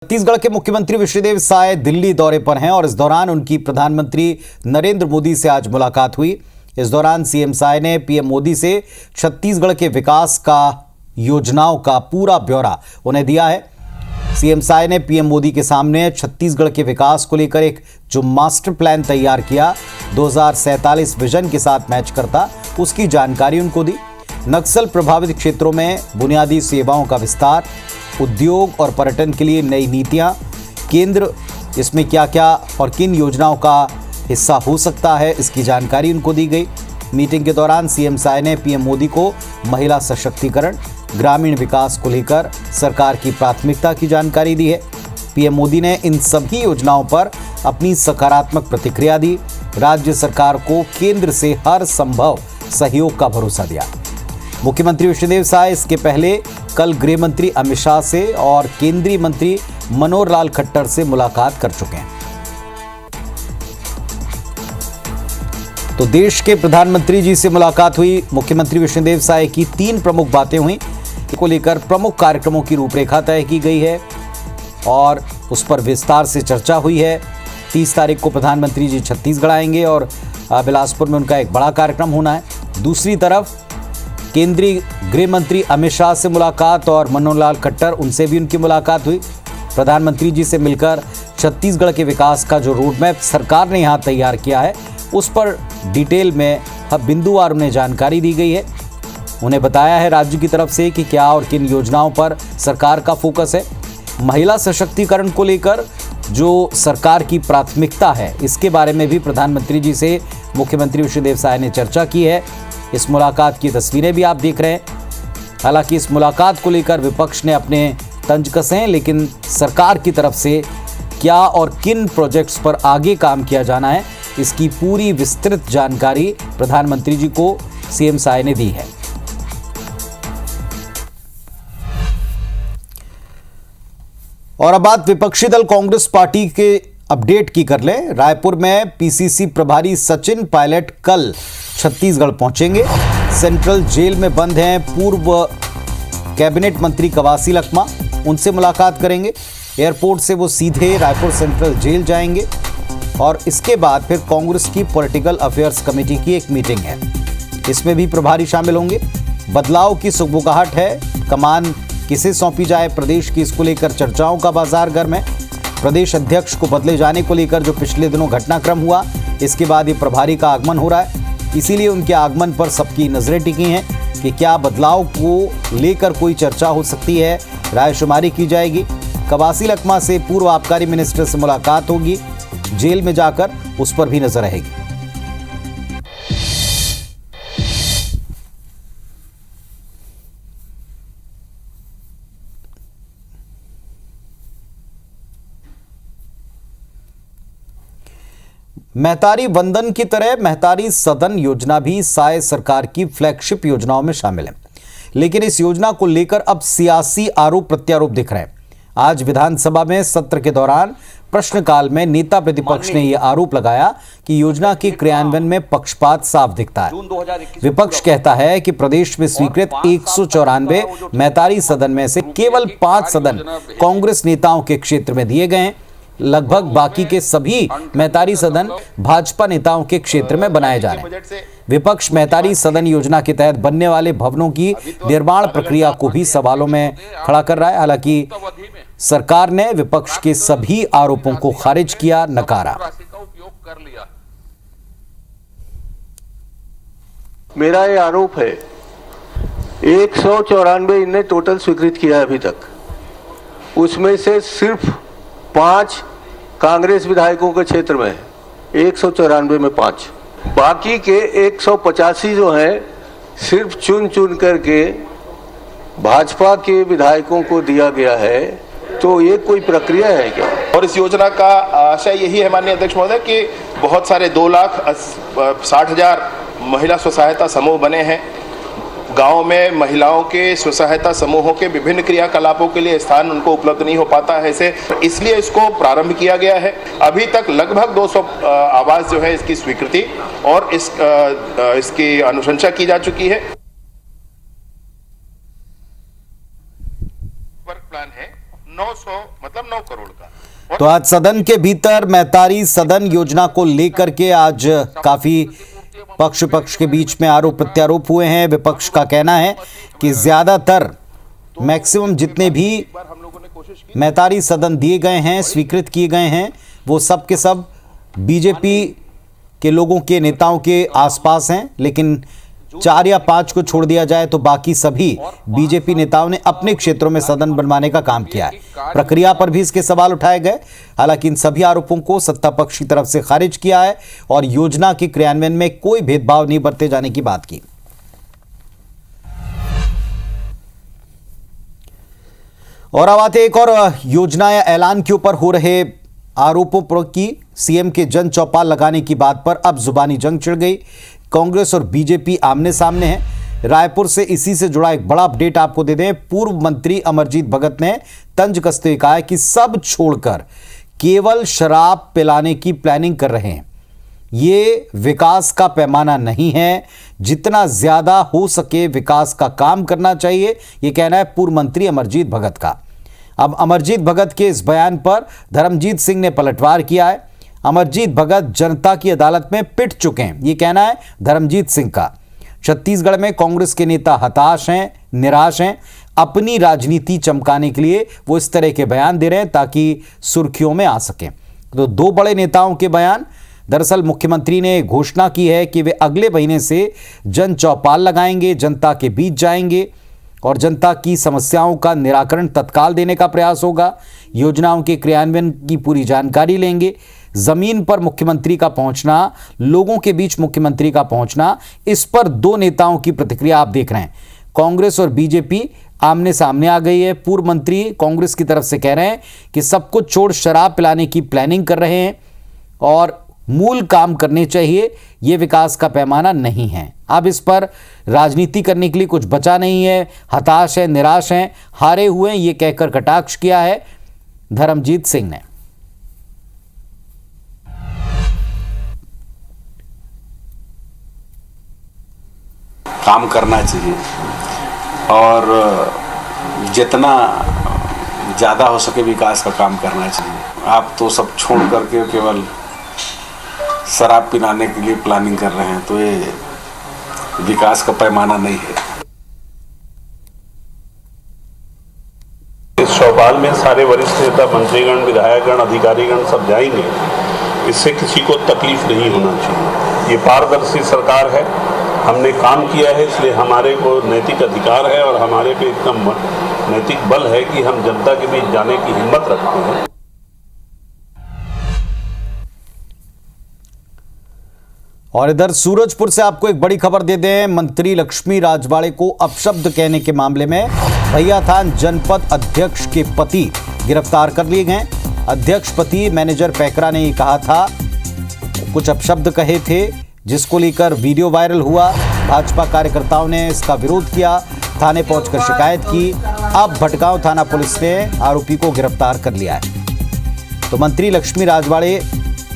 छत्तीसगढ़ के मुख्यमंत्री विष्णुदेव साय दिल्ली दौरे पर हैं और इस दौरान उनकी प्रधानमंत्री नरेंद्र मोदी से आज मुलाकात हुई। इस दौरान सीएम साय ने पीएम मोदी से छत्तीसगढ़ के विकास का योजनाओं का पूरा ब्यौरा उन्हें दिया है। सीएम साय ने पीएम मोदी के सामने छत्तीसगढ़ के विकास को लेकर एक जो मास्टर प्लान तैयार किया 2047 विजन के साथ मैच करता, उसकी जानकारी उनको दी। नक्सल प्रभावित क्षेत्रों में बुनियादी सेवाओं का विस्तार, उद्योग और पर्यटन के लिए नई नीतियां, केंद्र इसमें क्या क्या और किन योजनाओं का हिस्सा हो सकता है, इसकी जानकारी उनको दी गई। मीटिंग के दौरान सीएम साय ने पीएम मोदी को महिला सशक्तिकरण, ग्रामीण विकास को लेकर सरकार की प्राथमिकता की जानकारी दी है। पीएम मोदी ने इन सभी योजनाओं पर अपनी सकारात्मक प्रतिक्रिया दी। राज्य सरकार को केंद्र से हर संभव सहयोग का भरोसा दिया। मुख्यमंत्री विष्णुदेव साय इसके पहले कल गृह मंत्री अमित शाह से और केंद्रीय मंत्री मनोहर लाल खट्टर से मुलाकात कर चुके हैं। तो देश के प्रधानमंत्री जी से मुलाकात हुई। मुख्यमंत्री विष्णुदेव साय की 3 प्रमुख बातें हुई, को लेकर प्रमुख कार्यक्रमों की रूपरेखा तय की गई है और उस पर विस्तार से चर्चा हुई है। 30 तारीख को प्रधानमंत्री जी छत्तीसगढ़ आएंगे और बिलासपुर में उनका एक बड़ा कार्यक्रम होना है। दूसरी तरफ केंद्रीय गृह मंत्री अमित शाह से मुलाकात और मनोहर लाल खट्टर, उनसे भी उनकी मुलाकात हुई। प्रधानमंत्री जी से मिलकर छत्तीसगढ़ के विकास का जो रोड मैप सरकार ने यहाँ तैयार किया है, उस पर डिटेल में बिंदुवार उन्हें जानकारी दी गई है। उन्हें बताया है राज्य की तरफ से कि क्या और किन योजनाओं पर सरकार का फोकस है। महिला सशक्तिकरण को लेकर जो सरकार की प्राथमिकता है, इसके बारे में भी प्रधानमंत्री जी से मुख्यमंत्री विष्णुदेव साय ने चर्चा की है। इस मुलाकात की तस्वीरें भी आप देख रहे हैं। हालांकि इस मुलाकात को लेकर विपक्ष ने अपने तंज कसे हैं, लेकिन सरकार की तरफ से क्या और किन प्रोजेक्ट्स पर आगे काम किया जाना है, इसकी पूरी विस्तृत जानकारी प्रधानमंत्री जी को सीएम साय ने दी है। और अब बात विपक्षी दल कांग्रेस पार्टी के अपडेट की कर लें। रायपुर में पीसीसी प्रभारी सचिन पायलट कल छत्तीसगढ़ पहुंचेंगे। सेंट्रल जेल में बंद हैं पूर्व कैबिनेट मंत्री कवासी लखमा, उनसे मुलाकात करेंगे। एयरपोर्ट से वो सीधे रायपुर सेंट्रल जेल जाएंगे और इसके बाद फिर कांग्रेस की पॉलिटिकल अफेयर्स कमेटी की एक मीटिंग है, इसमें भी प्रभारी शामिल होंगे। बदलाव की सुगबुगाहट है, कमान किसे सौंपी जाए प्रदेश की, इसको लेकर चर्चाओं का बाजार गर्म है। प्रदेश अध्यक्ष को बदले जाने को लेकर जो पिछले दिनों घटनाक्रम हुआ, इसके बाद ये प्रभारी का आगमन हो रहा है, इसीलिए उनके आगमन पर सबकी नजरें टिकी हैं कि क्या बदलाव को लेकर कोई चर्चा हो सकती है, रायशुमारी की जाएगी। कवासी लखमा से पूर्व आबकारी मिनिस्टर से मुलाकात होगी, जेल में जाकर उस पर भी नजर रहेगी। महतारी वंदन की तरह महतारी सदन योजना भी साय सरकार की फ्लैगशिप योजनाओं में शामिल है, लेकिन इस योजना को लेकर अब सियासी आरोप प्रत्यारोप दिख रहे हैं। आज विधानसभा में सत्र के दौरान प्रश्नकाल में नेता प्रतिपक्ष ने यह आरोप लगाया कि योजना के क्रियान्वयन में पक्षपात साफ दिखता है। विपक्ष कहता है कि प्रदेश में स्वीकृत 194 महतारी सदन में से केवल 5 सदन कांग्रेस नेताओं के क्षेत्र में दिए गए हैं। लगभग बाकी के सभी महतारी सदन भाजपा नेताओं के क्षेत्र में बनाए जा रहे हैं। विपक्ष महतारी सदन योजना के तहत बनने वाले भवनों की निर्माण प्रक्रिया को भी सवालों में खड़ा कर रहा है। हालांकि सरकार ने विपक्ष के सभी आरोपों को खारिज किया, नकारा। मेरा ये आरोप है 194 इनने टोटल स्वीकृत किया है अभी तक, उसमें से सिर्फ 5 कांग्रेस विधायकों के क्षेत्र में है। 194 में 5, बाकी के 185 जो हैं सिर्फ चुन चुन करके भाजपा के विधायकों को दिया गया है। तो ये कोई प्रक्रिया है क्या? और इस योजना का आशय यही है माननीय अध्यक्ष महोदय कि बहुत सारे 2,60,000 महिला स्व सहायता समूह बने हैं। गांव में महिलाओं के स्व सहायता समूहों के विभिन्न क्रियाकलापों के लिए स्थान उनको उपलब्ध नहीं हो पाता है, इसलिए इसको प्रारंभ किया गया है। अभी तक लगभग 200 आवास जो है इसकी स्वीकृति और इसकी अनुशंसा की जा चुकी है। वर्क प्लान है 900 मतलब 9 करोड़। करोड़ का। तो आज सदन के भीतर मैतारी सदन योजना को लेकर के आज काफी पक्ष के बीच में आरोप प्रत्यारोप हुए हैं। विपक्ष का कहना है कि ज्यादातर मैक्सिमम जितने भी मैतारी सदन दिए गए हैं, स्वीकृत किए गए हैं, वो सब के सब बीजेपी के लोगों के नेताओं के आसपास हैं। लेकिन 4 या 5 को छोड़ दिया जाए तो बाकी सभी बीजेपी नेताओं ने अपने क्षेत्रों में सदन बनवाने का काम किया है। प्रक्रिया पर भी इसके सवाल उठाए गए। हालांकि इन सभी आरोपों को सत्ता पक्ष की तरफ से खारिज किया है और योजना के क्रियान्वयन में कोई भेदभाव नहीं बरते जाने की बात की। और अब आते एक और योजना या ऐलान के ऊपर हो रहे आरोपों पर की सीएम के जन चौपाल लगाने की बात पर अब जुबानी जंग छिड़ गई। कांग्रेस और बीजेपी आमने सामने हैं। रायपुर से इसी से जुड़ा एक बड़ा अपडेट आपको दे दें। पूर्व मंत्री अमरजीत भगत ने तंज कसते हुए कहा है कि सब छोड़कर केवल शराब पिलाने की प्लानिंग कर रहे हैं। ये विकास का पैमाना नहीं है। जितना ज्यादा हो सके विकास का काम करना चाहिए, ये कहना है पूर्व मंत्री अमरजीत भगत का। अब अमरजीत भगत के इस बयान पर धर्मजीत सिंह ने पलटवार किया है। अमरजीत भगत जनता की अदालत में पिट चुके हैं, ये कहना है धर्मजीत सिंह का। छत्तीसगढ़ में कांग्रेस के नेता हताश हैं, निराश हैं। अपनी राजनीति चमकाने के लिए वो इस तरह के बयान दे रहे हैं ताकि सुर्खियों में आ सकें। तो 2 बड़े नेताओं के बयान। दरअसल मुख्यमंत्री ने घोषणा की है कि वे अगले महीने से जन चौपाल लगाएंगे, जनता के बीच जाएंगे और जनता की समस्याओं का निराकरण तत्काल देने का प्रयास होगा। योजनाओं के क्रियान्वयन की पूरी जानकारी लेंगे। जमीन पर मुख्यमंत्री का पहुंचना, लोगों के बीच मुख्यमंत्री का पहुंचना, इस पर 2 नेताओं की प्रतिक्रिया आप देख रहे हैं। कांग्रेस और बीजेपी आमने सामने आ गई है। पूर्व मंत्री कांग्रेस की तरफ से कह रहे हैं कि सब कुछ छोड़ शराब पिलाने की प्लानिंग कर रहे हैं और मूल काम करने चाहिए, यह विकास का पैमाना नहीं है। अब इस पर राजनीति करने के लिए कुछ बचा नहीं है। हताश है, निराश हैं, हारे हुए हैं, ये कहकर कटाक्ष किया है धर्मजीत सिंह ने। काम करना चाहिए और जितना ज़्यादा हो सके विकास का काम करना चाहिए। आप तो सब छोड़ करके केवल शराब पिलाने के लिए प्लानिंग कर रहे हैं, तो ये विकास का पैमाना नहीं है। इस चौपाल में सारे वरिष्ठ नेता, मंत्रीगण, विधायकगण, अधिकारीगण सब जाएंगे। इससे किसी को तकलीफ नहीं होना चाहिए। ये पारदर्शी सरकार है, हमने काम किया है, इसलिए हमारे को नैतिक अधिकार है और हमारे पे इतना नैतिक बल है कि हम जनता के बीच जाने की हिम्मत रखते हैं। और इधर सूरजपुर से आपको एक बड़ी खबर दे दें। मंत्री लक्ष्मी राजवाड़े को अपशब्द कहने के मामले में भैयाथान जनपद अध्यक्ष के पति गिरफ्तार कर लिए गए। अध्यक्ष पति मैनेजर पैकरा ने कहा था, कुछ अपशब्द कहे थे, जिसको लेकर वीडियो वायरल हुआ। भाजपा कार्यकर्ताओं ने इसका विरोध किया, थाने पहुंचकर शिकायत की। अब भटगांव थाना पुलिस ने आरोपी को गिरफ्तार कर लिया है। तो मंत्री लक्ष्मी राजवाड़े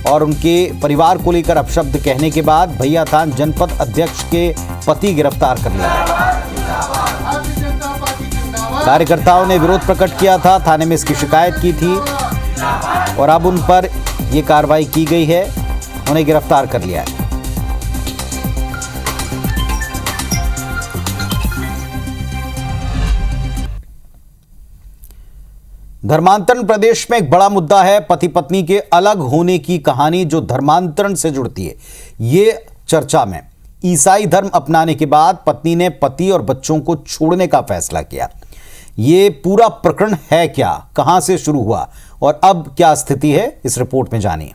और उनके परिवार को लेकर अपशब्द कहने के बाद भैयाथान जनपद अध्यक्ष के पति गिरफ्तार कर लिया है। कार्यकर्ताओं ने विरोध प्रकट किया था, थाने में इसकी शिकायत की थी और अब उन पर यह कार्रवाई की गई है, उन्हें गिरफ्तार कर लिया है। धर्मांतरण प्रदेश में एक बड़ा मुद्दा है। पति पत्नी के अलग होने की कहानी जो धर्मांतरण से जुड़ती है, ये चर्चा में। ईसाई धर्म अपनाने के बाद पत्नी ने पति और बच्चों को छोड़ने का फैसला किया। ये पूरा प्रकरण है क्या, कहां से शुरू हुआ और अब क्या स्थिति है, इस रिपोर्ट में जानिए।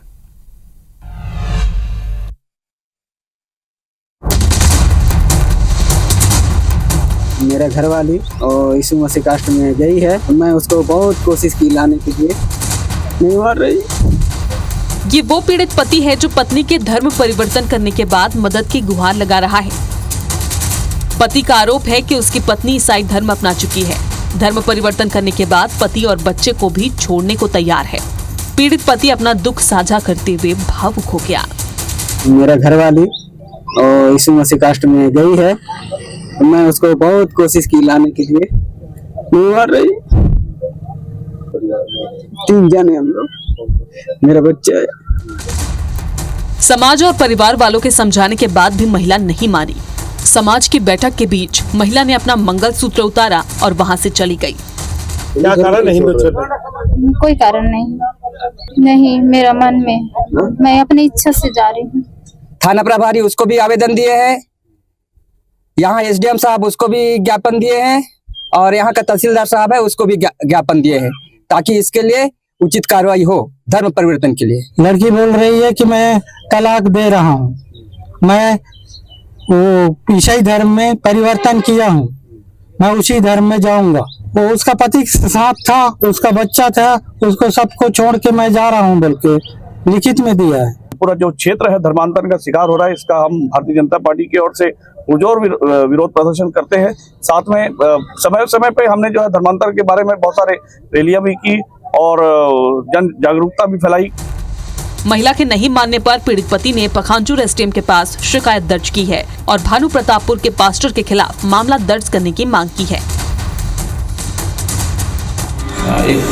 मेरा घरवाली और यीशु मसीह कास्ट में गई है। मैं उसको बहुत कोशिश की लाने के लिए, नहीं मार रही। ये वो पीड़ित पति है जो पत्नी के धर्म परिवर्तन करने के बाद मदद की गुहार लगा रहा है। पति का आरोप है कि उसकी पत्नी ईसाई धर्म अपना चुकी है। धर्म परिवर्तन करने के बाद पति और बच्चे को भी छोड़ने को तैयार है। पीड़ित पति अपना दुख साझा करते हुए भावुक हो गया। मेरा घरवाली और यीशु मसीह कास्ट में गई है। मैं उसको बहुत कोशिश की लाने के लिए, नहीं मार रही। 3 जने हम लोग, मेरा बच्चा है। समाज और परिवार वालों के समझाने के बाद भी महिला नहीं मानी। समाज की बैठक के बीच महिला ने अपना मंगलसूत्र उतारा और वहां से चली गई। क्या कारण है हिंदू छोड़ने? कोई कारण नहीं, मेरा मन में, मैं अपनी इच्छा से जा रही हूँ। थाना प्रभारी उसको भी आवेदन दिए हैं, यहाँ एसडीएम साहब उसको भी ज्ञापन दिए हैं, और यहाँ का तहसीलदार साहब है उसको भी ज्ञापन दिए हैं, ताकि इसके लिए उचित कार्रवाई हो धर्म परिवर्तन के लिए। लड़की बोल रही है कि मैं तलाक दे रहा हूँ, मैं वो ईसाई धर्म में परिवर्तन किया हूँ, मैं उसी धर्म में जाऊंगा। वो उसका पति साथ था, उसका बच्चा था, उसको सबको छोड़ के मैं जा रहा हूँ बोल के लिखित में दिया है। पूरा जो क्षेत्र है धर्मांतरण का शिकार हो रहा है, इसका हम भारतीय जनता पार्टी की ओर से पुरजोर विरोध प्रदर्शन करते हैं। साथ में समय समय पे हमने जो है धर्मांतरण के बारे में बहुत सारे रैलियां भी की और जन जागरूकता भी फैलाई। महिला के नहीं मानने पर पीड़ित पति ने पखांजूर एसडीएम के पास शिकायत दर्ज की है और भानु प्रतापपुर के पास्टर के खिलाफ मामला दर्ज करने की मांग की है। एक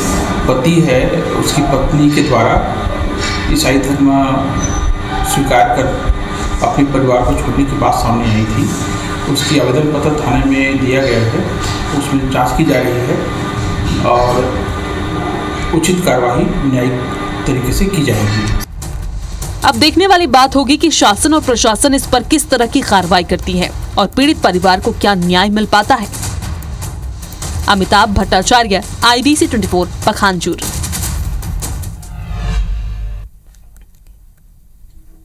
पति है, उसकी पत्नी के द्वारा ईसाई धर्म स्वीकार कर अपने परिवार को छोड़ने की बात सामने आई थी। उसकी आवेदन पत्र थाने में दिया गया है, उसमें जांच की जा रही है और उचित कार्रवाई न्यायिक तरीके से की जाएगी। अब देखने वाली बात होगी कि शासन और प्रशासन इस पर किस तरह की कार्रवाई करती है और पीड़ित परिवार को क्या न्याय मिल पाता है। अमिताभ भट्टाचार्य, IBC 24, पखांजूर।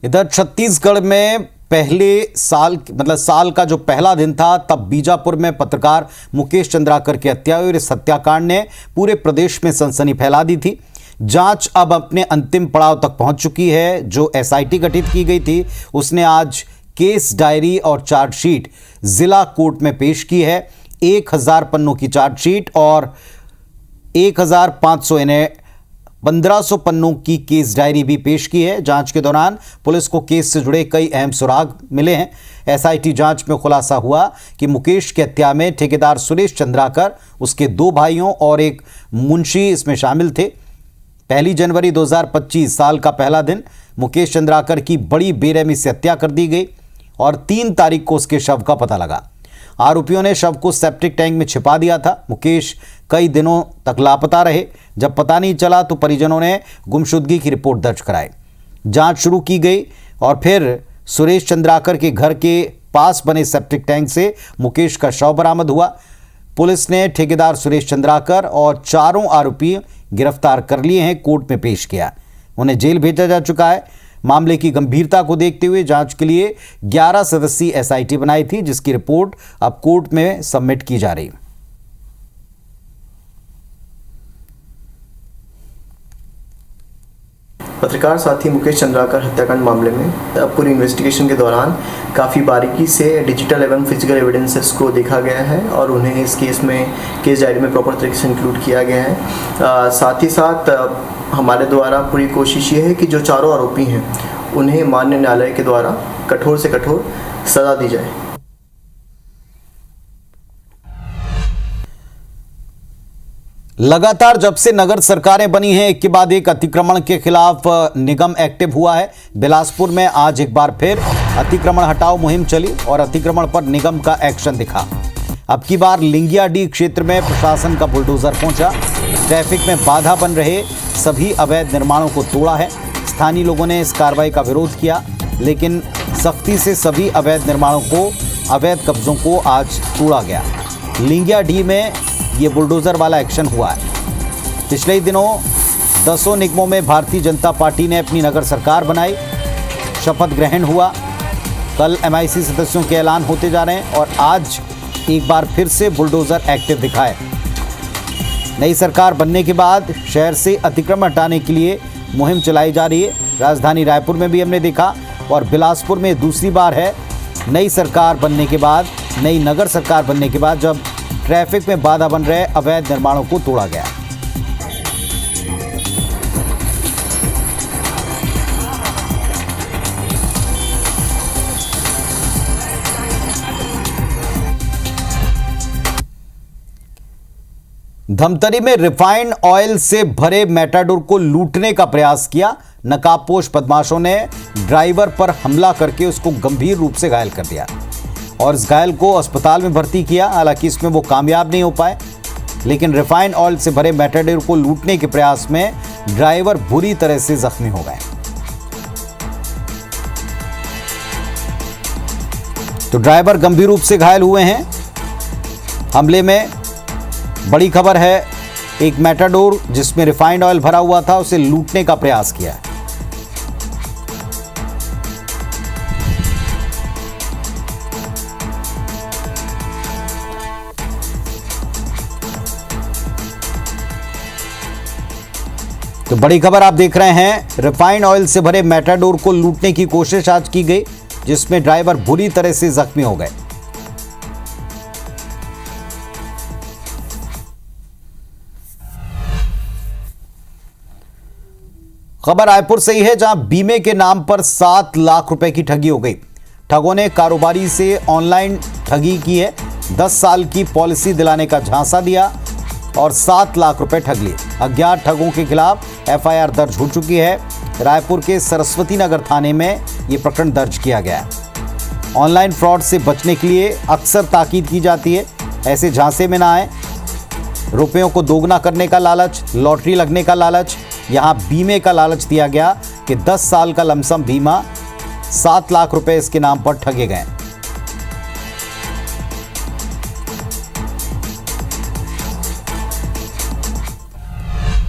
इधर छत्तीसगढ़ में पहले साल का जो पहला दिन था, तब बीजापुर में पत्रकार मुकेश चंद्राकर की हत्या हुई और इस हत्याकांड ने पूरे प्रदेश में सनसनी फैला दी थी। जांच अब अपने अंतिम पड़ाव तक पहुंच चुकी है। जो SIT गठित की गई थी उसने आज केस डायरी और चार्जशीट जिला कोर्ट में पेश की है। 1000 पन्नों की चार्जशीट और 1500 यानी 1500 पन्नों की केस डायरी भी पेश की है। जांच के दौरान पुलिस को केस से जुड़े कई अहम सुराग मिले हैं। SIT जांच में खुलासा हुआ कि मुकेश की हत्या में ठेकेदार सुरेश चंद्राकर, उसके 2 भाइयों और एक मुंशी इसमें शामिल थे। 1 जनवरी 2025 साल का पहला दिन मुकेश चंद्राकर की बड़ी बेरहमी से हत्या कर दी गई और 3 तारीख को उसके शव का पता लगा। आरोपियों ने शव को सेप्टिक टैंक में छिपा दिया था। मुकेश कई दिनों तक लापता रहे। जब पता नहीं चला तो परिजनों ने गुमशुदगी की रिपोर्ट दर्ज कराई। जांच शुरू की गई और फिर सुरेश चंद्राकर के घर के पास बने सेप्टिक टैंक से मुकेश का शव बरामद हुआ। पुलिस ने ठेकेदार सुरेश चंद्राकर और 4 आरोपी गिरफ्तार कर लिए हैं, कोर्ट में पेश किया। उन्हें जेल भेजा जा चुका है। मामले की गंभीरता को देखते हुए जांच के लिए 11 सदस्यीय SIT बनाई थी, जिसकी रिपोर्ट अब कोर्ट में सबमिट की जा रही है। पत्रकार साथी मुकेश चंद्राकर हत्याकांड मामले में अब पूरी इन्वेस्टिगेशन के दौरान काफ़ी बारीकी से डिजिटल एवं फिजिकल एविडेंसेस को देखा गया है और उन्हें इस केस में केस डायरी में प्रॉपर तरीके से इंक्लूड किया गया है। साथ ही साथ हमारे द्वारा पूरी कोशिश ये है कि जो 4 आरोपी हैं उन्हें माननीय न्यायालय के द्वारा कठोर से कठोर सजा दी जाए। लगातार जब से नगर सरकारें बनी हैं, एक के बाद एक अतिक्रमण के खिलाफ निगम एक्टिव हुआ है। बिलासपुर में आज एक बार फिर अतिक्रमण हटाओ मुहिम चली और अतिक्रमण पर निगम का एक्शन दिखा। अब की बार लिंगियाडीह क्षेत्र में प्रशासन का बुलडोजर पहुंचा। ट्रैफिक में बाधा बन रहे सभी अवैध निर्माणों को तोड़ा है। स्थानीय लोगों ने इस कार्रवाई का विरोध किया, लेकिन सख्ती से सभी अवैध निर्माणों को, अवैध कब्जों को आज तोड़ा गया। लिंगियाडीह में ये बुलडोजर वाला एक्शन हुआ है। पिछले दिनों 10 निगमों में भारतीय जनता पार्टी ने अपनी नगर सरकार बनाई, शपथ ग्रहण हुआ। कल MIC सदस्यों के ऐलान होते जा रहे हैं और आज एक बार फिर से बुलडोजर एक्टिव दिखा है। नई सरकार बनने के बाद शहर से अतिक्रमण हटाने के लिए मुहिम चलाई जा रही है। राजधानी रायपुर में भी हमने देखा और बिलासपुर में दूसरी बार है नई सरकार बनने के बाद, नई नगर सरकार बनने के बाद जब ट्रैफिक में बाधा बन रहे अवैध निर्माणों को तोड़ा गया। धमतरी में रिफाइंड ऑयल से भरे मेटाडोर को लूटने का प्रयास किया। नकाबपोश बदमाशों ने ड्राइवर पर हमला करके उसको गंभीर रूप से घायल कर दिया और इस घायल को अस्पताल में भर्ती किया। हालांकि इसमें वो कामयाब नहीं हो पाए, लेकिन रिफाइंड ऑयल से भरे मेटाडोर को लूटने के प्रयास में ड्राइवर बुरी तरह से जख्मी हो गए। तो ड्राइवर गंभीर रूप से घायल हुए हैं। हमले में बड़ी खबर है, एक मेटाडोर जिसमें रिफाइंड ऑयल भरा हुआ था उसे लूटने का प्रयास किया। तो बड़ी खबर आप देख रहे हैं, रिफाइंड ऑयल से भरे मेटाडोर को लूटने की कोशिश आज की गई, जिसमें ड्राइवर बुरी तरह से जख्मी हो गए। खबर रायपुर से ही है, जहां बीमे के नाम पर 7 लाख रुपए की ठगी हो गई। ठगों ने कारोबारी से ऑनलाइन ठगी की है। 10 साल की पॉलिसी दिलाने का झांसा दिया और 7 लाख रुपए ठग लिए। अज्ञात ठगों के खिलाफ एफआईआर दर्ज हो चुकी है। रायपुर के सरस्वती नगर थाने में यह प्रकरण दर्ज किया गया है। ऑनलाइन फ्रॉड से बचने के लिए अक्सर ताकीद की जाती है, ऐसे झांसे में ना आए। रुपयों को दोगुना करने का लालच, लॉटरी लगने का लालच, यहां बीमे का लालच दिया गया कि 10 साल का लमसम बीमा, 7 लाख रुपए इसके नाम पर ठगे गए।